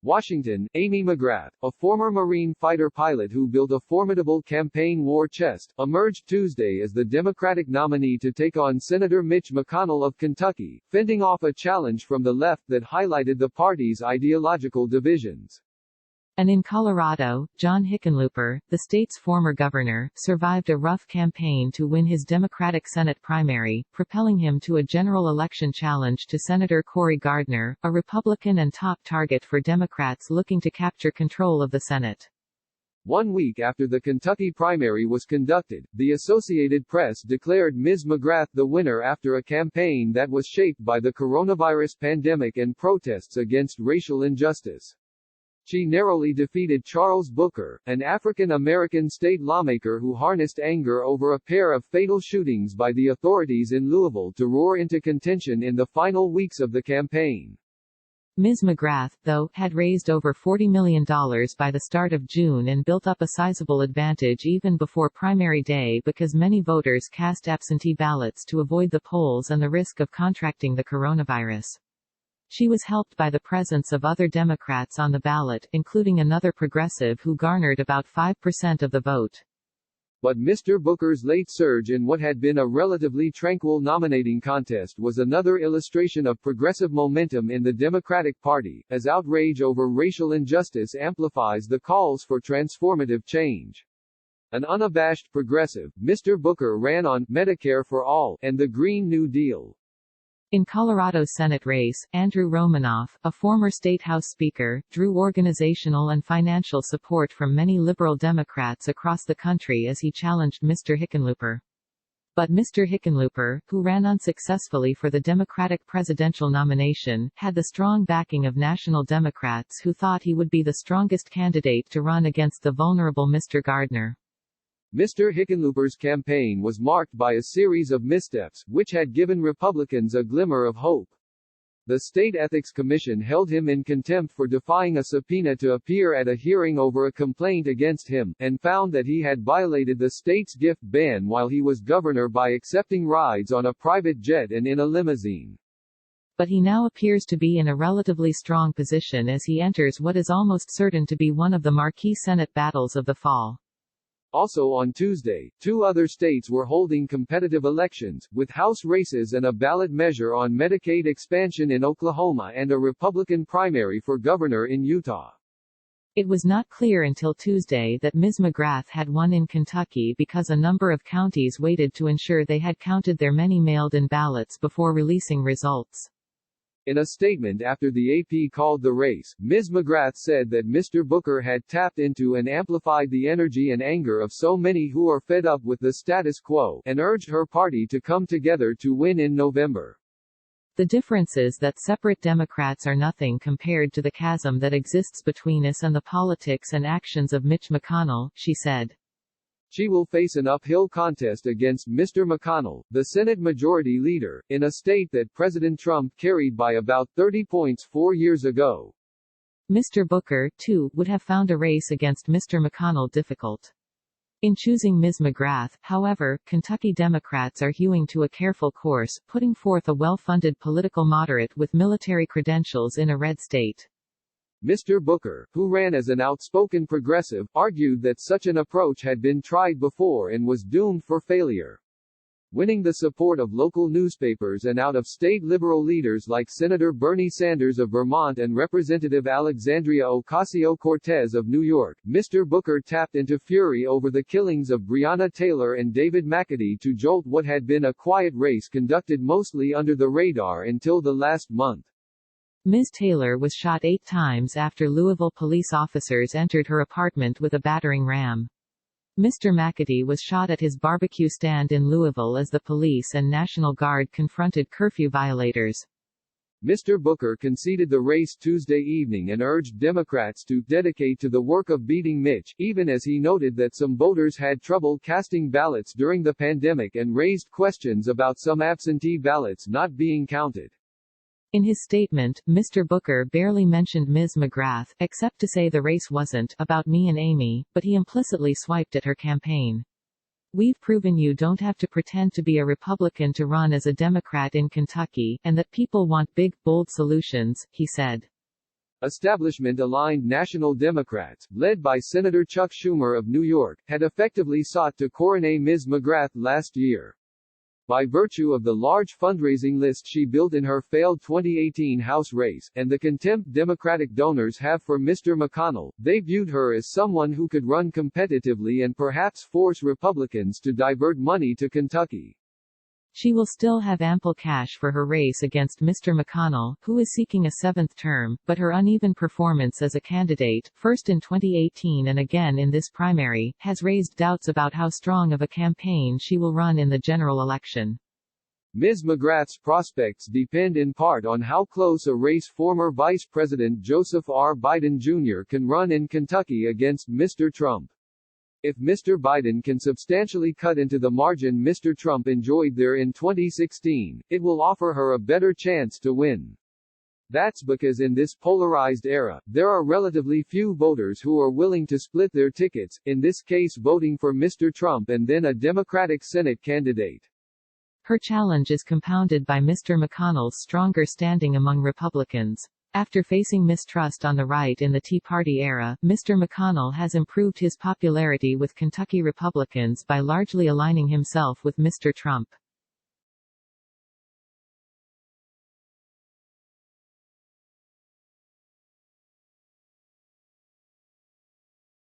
Washington, Amy McGrath, a former Marine fighter pilot who built a formidable campaign war chest, emerged Tuesday as the Democratic nominee to take on Senator Mitch McConnell of Kentucky, fending off a challenge from the left that highlighted the party's ideological divisions. And in Colorado, John Hickenlooper, the state's former governor, survived a rough campaign to win his Democratic Senate primary, propelling him to a general election challenge to Senator Cory Gardner, a Republican and top target for Democrats looking to capture control of the Senate. 1 week after the Kentucky primary was conducted, the Associated Press declared Ms. McGrath the winner after a campaign that was shaped by the coronavirus pandemic and protests against racial injustice. She narrowly defeated Charles Booker, an African-American state lawmaker who harnessed anger over a pair of fatal shootings by the authorities in Louisville to roar into contention in the final weeks of the campaign. Ms. McGrath, though, had raised over $40 million by the start of June and built up a sizable advantage even before primary day because many voters cast absentee ballots to avoid the polls and the risk of contracting the coronavirus. She was helped by the presence of other Democrats on the ballot, including another progressive who garnered about 5% of the vote. But Mr. Booker's late surge in what had been a relatively tranquil nominating contest was another illustration of progressive momentum in the Democratic Party, as outrage over racial injustice amplifies the calls for transformative change. An unabashed progressive, Mr. Booker ran on Medicare for All and the Green New Deal. In Colorado's Senate race, Andrew Romanoff, a former State House Speaker, drew organizational and financial support from many liberal Democrats across the country as he challenged Mr. Hickenlooper. But Mr. Hickenlooper, who ran unsuccessfully for the Democratic presidential nomination, had the strong backing of national Democrats who thought he would be the strongest candidate to run against the vulnerable Mr. Gardner. Mr. Hickenlooper's campaign was marked by a series of missteps, which had given Republicans a glimmer of hope. The State Ethics Commission held him in contempt for defying a subpoena to appear at a hearing over a complaint against him, and found that he had violated the state's gift ban while he was governor by accepting rides on a private jet and in a limousine. But he now appears to be in a relatively strong position as he enters what is almost certain to be one of the marquee Senate battles of the fall. Also on Tuesday, 2 other states were holding competitive elections, with House races and a ballot measure on Medicaid expansion in Oklahoma and a Republican primary for governor in Utah. It was not clear until Tuesday that Ms. McGrath had won in Kentucky because a number of counties waited to ensure they had counted their many mailed-in ballots before releasing results. In a statement after the AP called the race, Ms. McGrath said that Mr. Booker had tapped into and amplified the energy and anger of so many who are fed up with the status quo, and urged her party to come together to win in November. The difference is that separate Democrats are nothing compared to the chasm that exists between us and the politics and actions of Mitch McConnell, she said. She will face an uphill contest against Mr. McConnell, the Senate Majority Leader, in a state that President Trump carried by about 30 points 4 years ago. Mr. Booker, too, would have found a race against Mr. McConnell difficult. In choosing Ms. McGrath, however, Kentucky Democrats are hewing to a careful course, putting forth a well-funded political moderate with military credentials in a red state. Mr. Booker, who ran as an outspoken progressive, argued that such an approach had been tried before and was doomed for failure. Winning the support of local newspapers and out-of-state liberal leaders like Senator Bernie Sanders of Vermont and Representative Alexandria Ocasio-Cortez of New York, Mr. Booker tapped into fury over the killings of Breonna Taylor and David McAtee to jolt what had been a quiet race conducted mostly under the radar until the last month. Ms. Taylor was shot 8 times after Louisville police officers entered her apartment with a battering ram. Mr. McAtee was shot at his barbecue stand in Louisville as the police and National Guard confronted curfew violators. Mr. Booker conceded the race Tuesday evening and urged Democrats to dedicate to the work of beating Mitch, even as he noted that some voters had trouble casting ballots during the pandemic and raised questions about some absentee ballots not being counted. In his statement, Mr. Booker barely mentioned Ms. McGrath, except to say the race wasn't about me and Amy, but he implicitly swiped at her campaign. We've proven you don't have to pretend to be a Republican to run as a Democrat in Kentucky, and that people want big, bold solutions, he said. Establishment-aligned National Democrats, led by Senator Chuck Schumer of New York, had effectively sought to coronet Ms. McGrath last year. By virtue of the large fundraising list she built in her failed 2018 House race, and the contempt Democratic donors have for Mr. McConnell, they viewed her as someone who could run competitively and perhaps force Republicans to divert money to Kentucky. She will still have ample cash for her race against Mr. McConnell, who is seeking a seventh term, but her uneven performance as a candidate, first in 2018 and again in this primary, has raised doubts about how strong of a campaign she will run in the general election. Ms. McGrath's prospects depend in part on how close a race former Vice President Joseph R. Biden Jr. can run in Kentucky against Mr. Trump. If Mr. Biden can substantially cut into the margin Mr. Trump enjoyed there in 2016, it will offer her a better chance to win. That's because in this polarized era, there are relatively few voters who are willing to split their tickets, in this case voting for Mr. Trump and then a Democratic Senate candidate. Her challenge is compounded by Mr. McConnell's stronger standing among Republicans. After facing mistrust on the right in the Tea Party era, Mr. McConnell has improved his popularity with Kentucky Republicans by largely aligning himself with Mr. Trump.